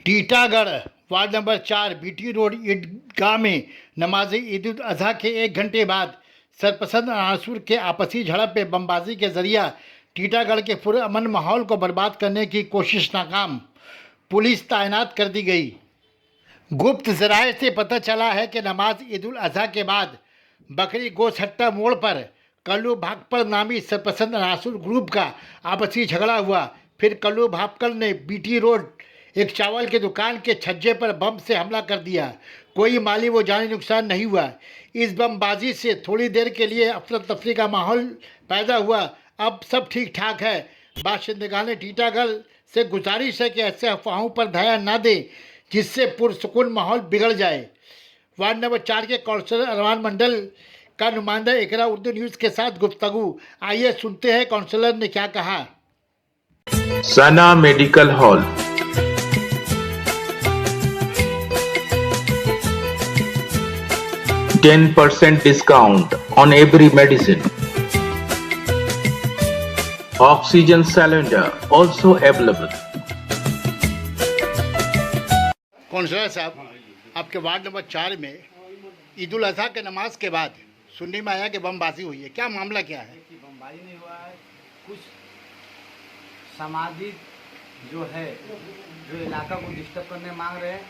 Titagarh ward number 4 BT road Eidgah में नमाज ईद उल अजहा के 1 घंटे बाद सरपसंद अनासुर के आपसी झड़प में बमबाजी के जरिए टीटागढ़ के पूरे अमन माहौल को बर्बाद करने की कोशिश नाकाम। पुलिस तैनात कर दी गई। गुप्त जराये से पता चला है कि नमाज ईद उल अजहा के बाद बकरी गोसट्टा मोड़ पर कल्लू भागपल नामी सरपसंद अनासुर ग्रुप का आपसी झगड़ा हुआ। फिर कल्लू भागपल ने बीटी रोड एक चावल की दुकान के छज्जे पर बम से हमला कर दिया। कोई माली व जानी नुकसान नहीं हुआ। इस बमबाजी से थोड़ी देर के लिए अफरा तफरी का माहौल पैदा हुआ। अब सब ठीक ठाक है। बाशिंदगान ने टीटागढ़ से गुजारिश है कि ऐसे अफवाहों पर ध्यान न दें जिससे पुरसुकून माहौल बिगड़ जाए। वार्ड नंबर 4 के काउंसलर अरमान मंडल का नुमाइंदा इकरा उर्दू न्यूज़ के साथ गुफ्तगू। आइए सुनते हैं काउंसलर ने क्या कहा। Sana medical hall 10% discount on every medicine. Oxygen cylinder also available. Councillor साहब, आपके वार्ड नंबर 4 में ईद उल अजहा के नमाज के बाद सुनने में आया कि बमबाजी हुई है। क्या मामला क्या है? बमबाजी नहीं हुआ है, कुछ सामाजिक जो है जो इलाका को डिस्टर्ब करने मांग रहे हैं,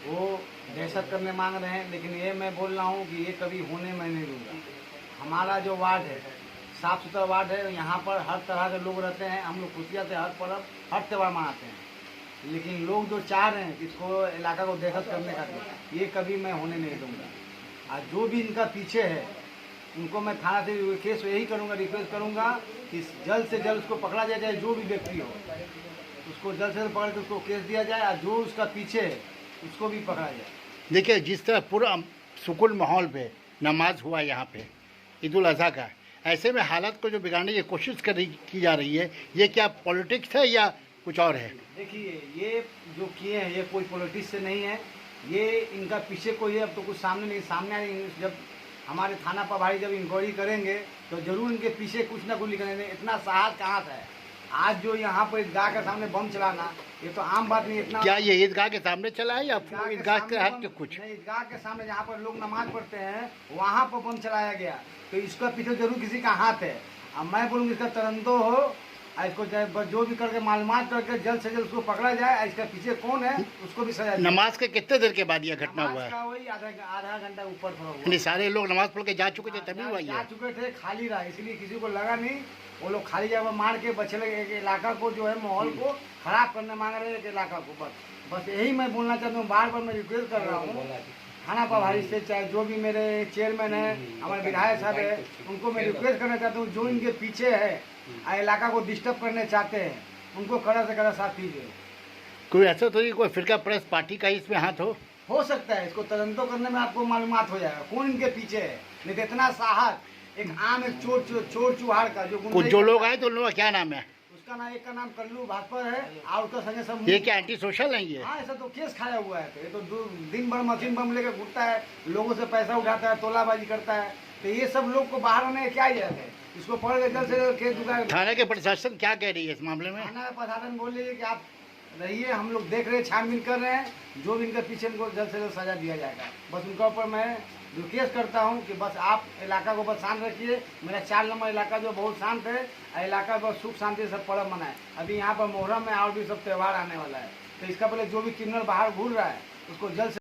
वो दहशत करने मांग रहे हैं। लेकिन ये मैं बोल रहा हूँ कि ये कभी होने मैं नहीं दूँगा। हमारा जो वार्ड है साफ़ सुथरा वार्ड है, यहाँ पर हर तरह के लोग रहते हैं। हम लोग खुशियाँ से हर पर्व हर त्यौहार मनाते हैं। लेकिन लोग जो चाह रहे हैं इसको इलाका को दहशत करने का, ये कभी मैं होने नहीं दूँगा। और जो भी इनका पीछे है उनको मैं थाना से केस यही करूँगा, रिक्वेस्ट करूँगा कि जल्द से जल्द उसको पकड़ा जाए। चाहे जो भी व्यक्ति हो उसको जल्द से जल्द पकड़ के उसको केस दिया जाए और जो उसका पीछे है उसको भी पकड़ा जाए। देखिए, जिस तरह पूरा सुकून माहौल पे नमाज हुआ यहाँ पे ईद उल अजहा का, ऐसे में हालात को जो बिगाड़ने की कोशिश की जा रही है, ये क्या पॉलिटिक्स है या कुछ और है? देखिए, ये जो किए हैं ये कोई पॉलिटिक्स से नहीं है। ये इनका पीछे कोई है अब तो कुछ सामने नहीं, सामने जब हमारे थाना प्रभारी जब इंक्वायरी करेंगे तो जरूर इनके पीछे कुछ ना कुछ लिखेंगे। इतना साहस कहाँ से है? आज जो यहाँ पर ईदगाह के सामने बम चलाना ये तो आम बात नहीं। इतना क्या ये ईदगाह के सामने चला है या ईदगाह के हट के कुछ? ईदगाह के सामने जहाँ पर लोग नमाज पढ़ते हैं वहाँ पर बम चलाया गया, तो इसका पीछे जरूर किसी का हाथ है। अब मैं बोलूँगी इसका तरंदो हो, इसको जो भी करके मालूमात करके जल्द से जल्द उसको पकड़ा जाए। इसका पीछे कौन है उसको भी सजा। नमाज के कितने देर के बाद यह घटना हुआ है? वही आधा घंटा ऊपर हुआ। सारे लोग नमाज पढ़ के जा चुके थे तभी हुआ? जा चुके थे, खाली रहा, इसलिए किसी को लगा नहीं। वो लोग खाली जगह मार के बचले एक इलाका को जो है माहौल को खराब करने मांग रहे हैं, एक इलाका को। बस यही मैं बोलना चाहता हूँ। बार बार मैं रिक्वेस्ट कर रहा हूँ थाना प्रभारी से, चाहे जो भी मेरे चेयरमैन है, हमारे विधायक साहब है, उनको मैं रिक्वेस्ट करना चाहता हूँ जो इनके पीछे है इलाका को डिस्टर्ब करने चाहते हैं उनको कड़ा से कड़ा साथ दीजिए। कोई ऐसा तो नहीं कोई फिरका प्रेस पार्टी का इसमें हाथ हो सकता है। इसको तुरंत करने में आपको मालूमात हो जाएगा कौन इनके पीछे है। नहीं तो इतना साहस एक आम एक चोर चुहाड़ का जो लोग आए तो उन लोगों का क्या नाम है? उसका नाम, एक का नाम कल्लू भागपल है और उसका संजय सब। ये क्या एंटी सोशल है ये? हाँ, ऐसा तो केस खाया हुआ है। तो ये तो दिन भर मशीन बम लेकर घूमता है, लोगों से पैसा उठाता है, तोलाबाजी करता है। तो ये सब लोग को बाहर होने क्या ही है? इसको पकड़ के जल्द से जल्द केस दुकान। थाने के प्रशासन क्या कह रही है इस मामले में? थाना प्रशासन बोल रही है कि आप रहिए, हम लोग देख रहे हैं, छानबीन कर रहे हैं, जो भी इनके पीछे इनको जल्द से जल्द सजा दिया जाएगा। बस उनके ऊपर मैं रिक्वेस्ट करता हूं कि बस आप इलाका को बस शांत रखिए। मेरा 4 नंबर इलाका जो बहुत शांत है, इलाका बस सुख शांति से सब पर्व मनाए। अभी यहाँ पर मुहर्रम में और भी सब त्यौहार आने वाला है, तो इसका पहले जो भी क्रिमिनल बाहर घूर रहा है उसको जल्द से